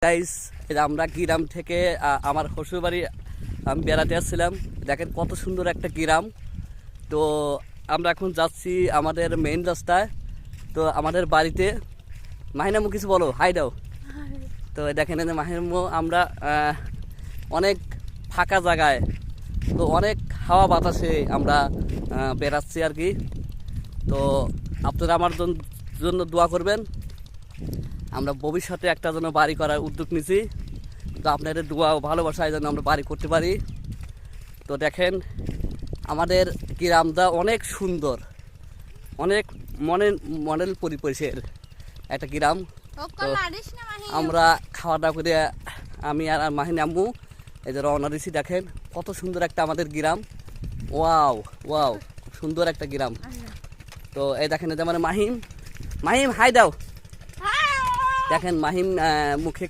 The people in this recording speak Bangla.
গাইস, আমরা গ্রাম থেকে আমার শ্বশুরবাড়ি আমি বেড়াতে আসছিলাম। দেখেন কত সুন্দর একটা গ্রাম। তো আমরা এখন যাচ্ছি আমাদের মেইন রাস্তায়, তো আমাদের বাড়িতে। মাহিনামু কিছু বলো, হাই দাও। তো দেখেন এই যে মাহিনামু, আমরা অনেক ফাঁকা জায়গায়, তো অনেক হাওয়া বাতাসে আমরা বেড়াচ্ছি আর কি। তো আপনারা আমার জন্য দোয়া করবেন। আমরা ভবিষ্যতে একটা যেন বাড়ি করার উদ্যোগ নিছি, তো আপনাদের দোয়া ও ভালোবাসায় যেন আমরা বাড়ি করতে পারি। তো দেখেন আমাদের গ্রামটা অনেক সুন্দর, অনেক মডেল পরিবেশের একটা গ্রাম। তো আমরা খাওয়া দাওয়া করে আমি আর মাহিন আম্মু এই যে রওনা দিছি। দেখেন কত সুন্দর একটা আমাদের গ্রাম। ওয়াও ওয়াও, খুব সুন্দর একটা গ্রাম। তো এই দেখেন এই যে আমার মাহিম হাই দাও। দেখেন মাহিম মুখে